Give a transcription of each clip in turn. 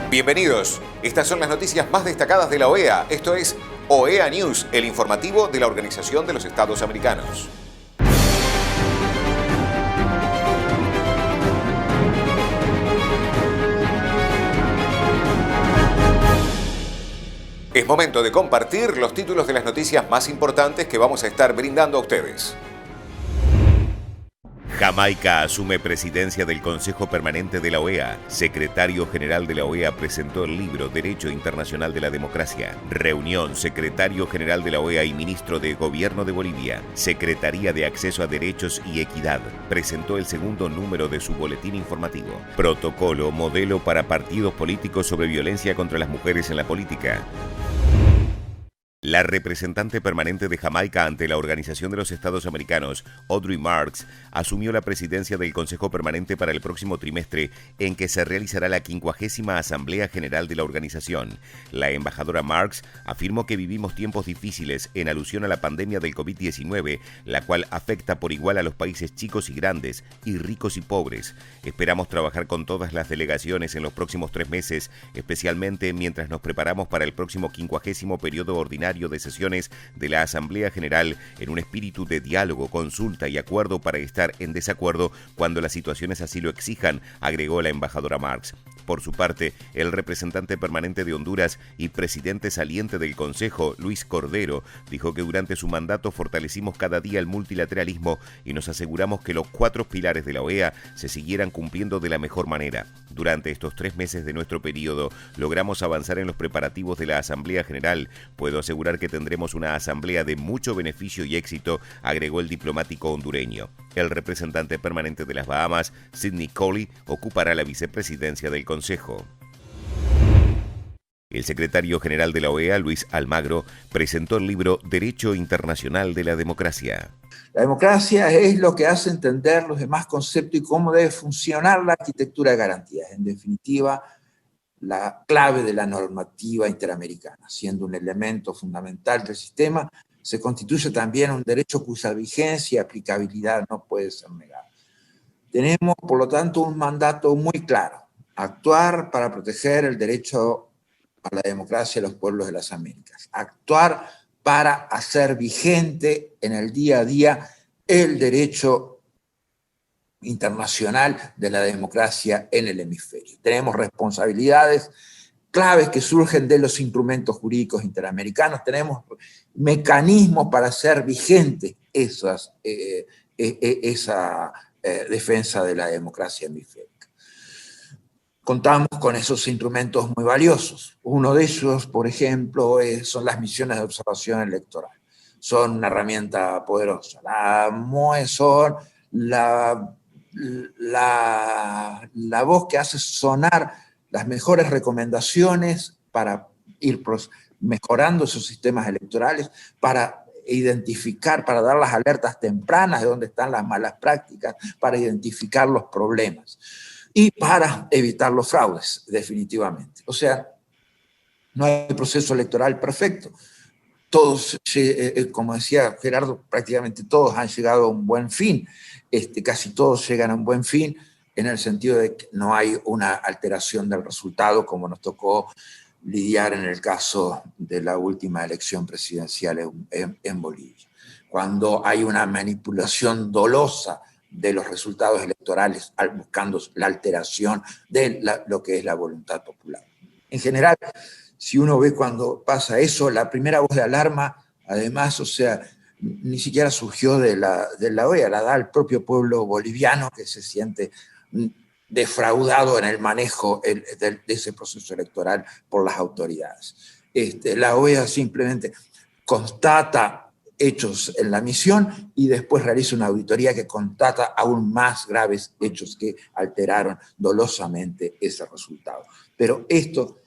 Bienvenidos. Estas son las noticias más destacadas de la OEA. Esto es OEA News, el informativo de la Organización de los Estados Americanos. Es momento de compartir los títulos de las noticias más importantes que vamos a estar brindando a ustedes. Jamaica asume presidencia del Consejo Permanente de la OEA. Secretario General de la OEA presentó el libro Derecho Internacional de la Democracia. Reunión Secretario General de la OEA y Ministro de Gobierno de Bolivia. Secretaría de Acceso a Derechos y Equidad presentó el segundo número de su boletín informativo. Protocolo Modelo para partidos políticos sobre violencia contra las mujeres en la política. La representante permanente de Jamaica ante la Organización de los Estados Americanos, Audrey Marks, asumió la presidencia del Consejo Permanente para el próximo trimestre, en que se realizará la 50ª Asamblea General de la organización. La embajadora Marks afirmó que vivimos tiempos difíciles en alusión a la pandemia del COVID-19, la cual afecta por igual a los países chicos y grandes, y ricos y pobres. Esperamos trabajar con todas las delegaciones en los próximos 3 meses, especialmente mientras nos preparamos para el próximo 50º periodo ordinario de sesiones de la Asamblea General en un espíritu de diálogo, consulta y acuerdo para estar en desacuerdo cuando las situaciones así lo exijan, agregó la embajadora Marks. Por su parte, el representante permanente de Honduras y presidente saliente del Consejo, Luis Cordero, dijo que durante su mandato fortalecimos cada día el multilateralismo y nos aseguramos que los 4 pilares de la OEA se siguieran cumpliendo de la mejor manera. Durante estos 3 meses de nuestro periodo, logramos avanzar en los preparativos de la Asamblea General. Puedo asegurar que tendremos una asamblea de mucho beneficio y éxito, agregó el diplomático hondureño. El representante permanente de las Bahamas, Sidney Coley, ocupará la vicepresidencia del Consejo. El secretario general de la OEA, Luis Almagro, presentó el libro Derecho Internacional de la Democracia. La democracia es lo que hace entender los demás conceptos y cómo debe funcionar la arquitectura de garantías. En definitiva, la clave de la normativa interamericana, siendo un elemento fundamental del sistema, se constituye también un derecho cuya vigencia y aplicabilidad no puede ser negada. Tenemos, por lo tanto, un mandato muy claro: actuar para proteger el derecho a la democracia de los pueblos de las Américas, actuar para hacer vigente en el día a día el derecho internacional de la democracia en el hemisferio. Tenemos responsabilidades claves que surgen de los instrumentos jurídicos interamericanos, tenemos mecanismos para hacer vigente esa defensa de la democracia hemisférica. Contamos con esos instrumentos muy valiosos. Uno de ellos, por ejemplo, son las misiones de observación electoral. Son una herramienta poderosa. Las MOE son la voz que hace sonar las mejores recomendaciones para ir mejorando esos sistemas electorales, para identificar, para dar las alertas tempranas de dónde están las malas prácticas, para identificar los problemas y para evitar los fraudes, definitivamente. O sea, no hay proceso electoral perfecto. Todos, como decía Gerardo, prácticamente todos han llegado a un buen fin. Casi todos llegan a un buen fin en el sentido de que no hay una alteración del resultado, como nos tocó lidiar en el caso de la última elección presidencial en Bolivia. Cuando hay una manipulación dolosa de los resultados electorales buscando la alteración de lo que es la voluntad popular. En general, si uno ve cuando pasa eso, la primera voz de alarma, además, o sea, ni siquiera surgió de la OEA, la da el propio pueblo boliviano que se siente defraudado en el manejo de ese proceso electoral por las autoridades. La OEA simplemente constata hechos en la misión y después realiza una auditoría que constata aún más graves hechos que alteraron dolosamente ese resultado. Pero esto,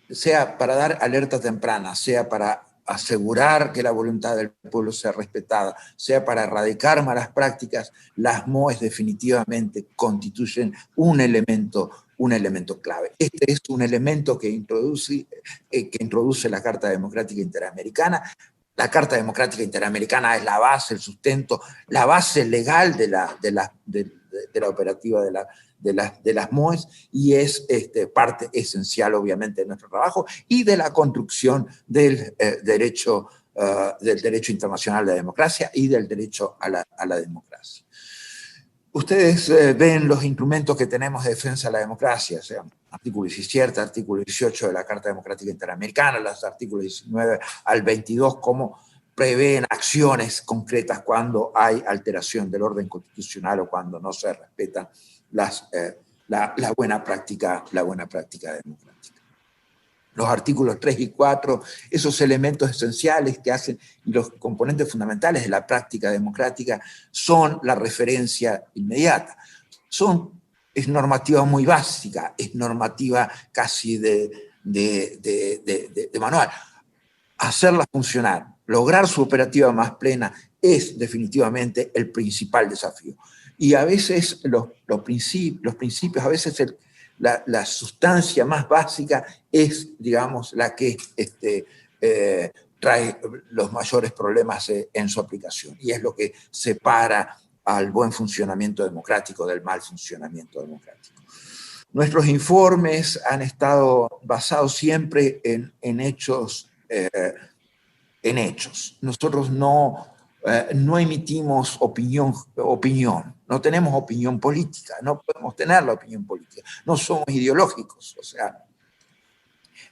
sea para dar alerta temprana, sea para asegurar que la voluntad del pueblo sea respetada, sea para erradicar malas prácticas, las MOEs definitivamente constituyen un elemento clave. Este es un elemento que introduce la Carta Democrática Interamericana. La Carta Democrática Interamericana es la base, el sustento, la base legal de la operativa de las MOEs, y es parte esencial, obviamente, de nuestro trabajo y de la construcción del derecho internacional de la democracia y del derecho a la democracia. Ustedes ven los instrumentos que tenemos de defensa de la democracia, o sea, artículo 17, artículo 18 de la Carta Democrática Interamericana, los artículos 19 al 22, como prevén acciones concretas cuando hay alteración del orden constitucional o cuando no se respetan la buena práctica democrática. Los artículos 3 y 4, esos elementos esenciales que hacen los componentes fundamentales de la práctica democrática, son la referencia inmediata. Es normativa muy básica, es normativa casi de manual. Hacerla funcionar, lograr su operativa más plena es definitivamente el principal desafío. Y a veces los principios, a veces la sustancia más básica es, digamos, la que trae los mayores problemas en su aplicación, y es lo que separa al buen funcionamiento democrático del mal funcionamiento democrático. Nuestros informes han estado basados siempre en hechos. Nosotros no emitimos opinión, no tenemos opinión política, no podemos tener la opinión política, no somos ideológicos, o sea,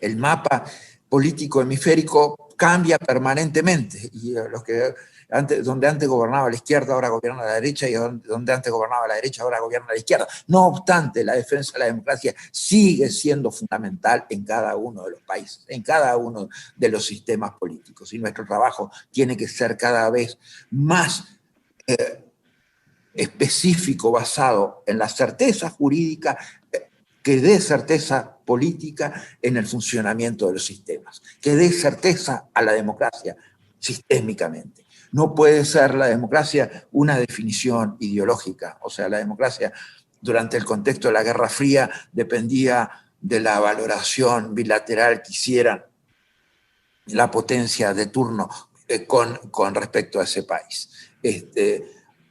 el mapa político hemisférico cambia permanentemente, y donde antes gobernaba la izquierda ahora gobierna la derecha, y donde antes gobernaba la derecha ahora gobierna la izquierda. No obstante, la defensa de la democracia sigue siendo fundamental en cada uno de los países, en cada uno de los sistemas políticos, y nuestro trabajo tiene que ser cada vez más específico, basado en la certeza jurídica que dé certeza política en el funcionamiento de los sistemas, que dé certeza a la democracia sistémicamente. No puede ser la democracia una definición ideológica. O sea, la democracia durante el contexto de la Guerra Fría dependía de la valoración bilateral que hicieran la potencia de turno con respecto a ese país.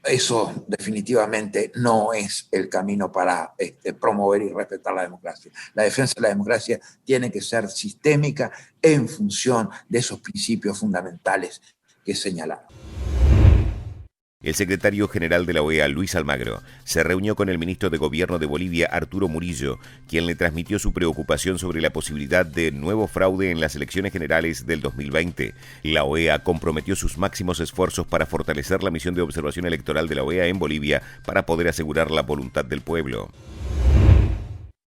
Eso definitivamente no es el camino para promover y respetar la democracia. La defensa de la democracia tiene que ser sistémica en función de esos principios fundamentales que señalaron. El secretario general de la OEA, Luis Almagro, se reunió con el ministro de Gobierno de Bolivia, Arturo Murillo, quien le transmitió su preocupación sobre la posibilidad de nuevo fraude en las elecciones generales del 2020. La OEA comprometió sus máximos esfuerzos para fortalecer la misión de observación electoral de la OEA en Bolivia para poder asegurar la voluntad del pueblo.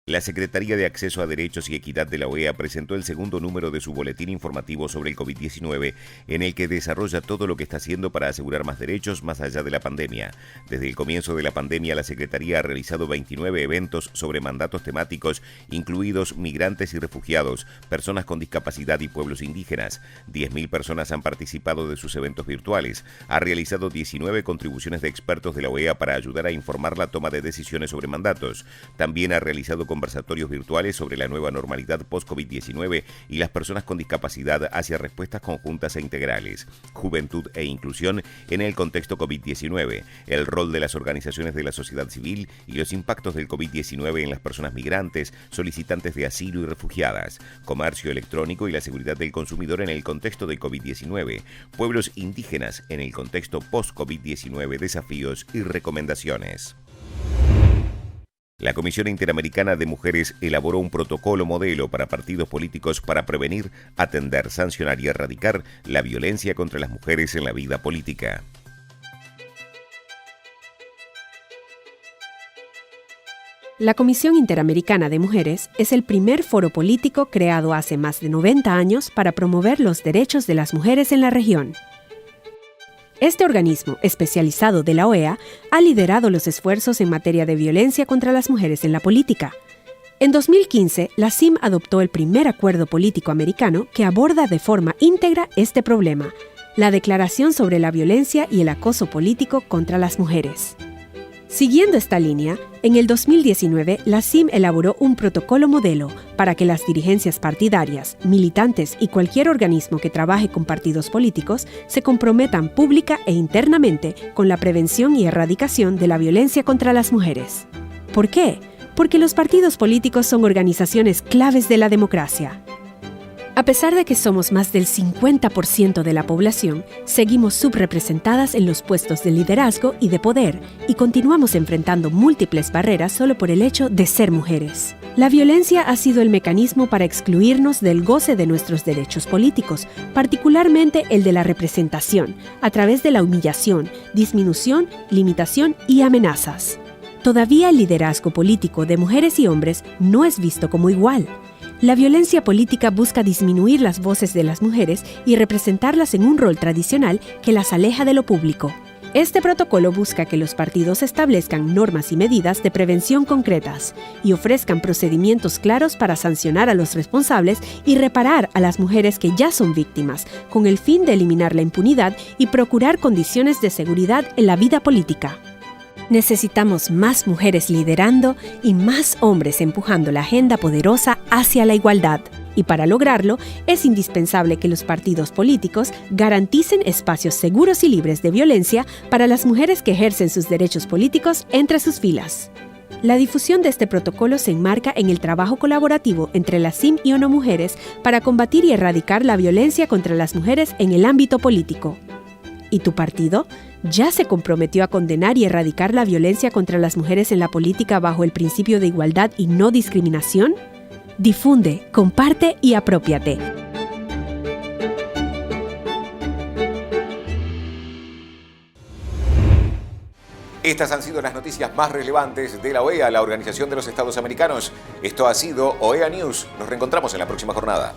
La Secretaría de Acceso a Derechos y Equidad de la OEA presentó el segundo número de su boletín informativo sobre el COVID-19, en el que desarrolla todo lo que está haciendo para asegurar más derechos más allá de la pandemia. Desde el comienzo de la pandemia, la Secretaría ha realizado 29 eventos sobre mandatos temáticos, incluidos migrantes y refugiados, personas con discapacidad y pueblos indígenas. 10.000 personas han participado de sus eventos virtuales. Ha realizado 19 contribuciones de expertos de la OEA para ayudar a informar la toma de decisiones sobre mandatos. También ha realizado conversatorios virtuales sobre la nueva normalidad post-COVID-19 y las personas con discapacidad hacia respuestas conjuntas e integrales, juventud e inclusión en el contexto COVID-19, el rol de las organizaciones de la sociedad civil y los impactos del COVID-19 en las personas migrantes, solicitantes de asilo y refugiadas, comercio electrónico y la seguridad del consumidor en el contexto del COVID-19, pueblos indígenas en el contexto post-COVID-19, desafíos y recomendaciones. La Comisión Interamericana de Mujeres elaboró un protocolo modelo para partidos políticos para prevenir, atender, sancionar y erradicar la violencia contra las mujeres en la vida política. La Comisión Interamericana de Mujeres es el primer foro político creado hace más de 90 años para promover los derechos de las mujeres en la región. Este organismo especializado de la OEA ha liderado los esfuerzos en materia de violencia contra las mujeres en la política. En 2015, la CIM adoptó el primer acuerdo político americano que aborda de forma íntegra este problema, la Declaración sobre la Violencia y el Acoso Político contra las Mujeres. Siguiendo esta línea, en el 2019, la CIM elaboró un protocolo modelo para que las dirigencias partidarias, militantes y cualquier organismo que trabaje con partidos políticos se comprometan pública e internamente con la prevención y erradicación de la violencia contra las mujeres. ¿Por qué? Porque los partidos políticos son organizaciones claves de la democracia. A pesar de que somos más del 50% de la población, seguimos subrepresentadas en los puestos de liderazgo y de poder y continuamos enfrentando múltiples barreras solo por el hecho de ser mujeres. La violencia ha sido el mecanismo para excluirnos del goce de nuestros derechos políticos, particularmente el de la representación, a través de la humillación, disminución, limitación y amenazas. Todavía el liderazgo político de mujeres y hombres no es visto como igual. La violencia política busca disminuir las voces de las mujeres y representarlas en un rol tradicional que las aleja de lo público. Este protocolo busca que los partidos establezcan normas y medidas de prevención concretas y ofrezcan procedimientos claros para sancionar a los responsables y reparar a las mujeres que ya son víctimas, con el fin de eliminar la impunidad y procurar condiciones de seguridad en la vida política. Necesitamos más mujeres liderando y más hombres empujando la agenda poderosa hacia la igualdad. Y para lograrlo, es indispensable que los partidos políticos garanticen espacios seguros y libres de violencia para las mujeres que ejercen sus derechos políticos entre sus filas. La difusión de este protocolo se enmarca en el trabajo colaborativo entre la CIM y ONU Mujeres para combatir y erradicar la violencia contra las mujeres en el ámbito político. ¿Y tu partido? ¿Ya se comprometió a condenar y erradicar la violencia contra las mujeres en la política bajo el principio de igualdad y no discriminación? Difunde, comparte y aprópiate. Estas han sido las noticias más relevantes de la OEA, la Organización de los Estados Americanos. Esto ha sido OEA News. Nos reencontramos en la próxima jornada.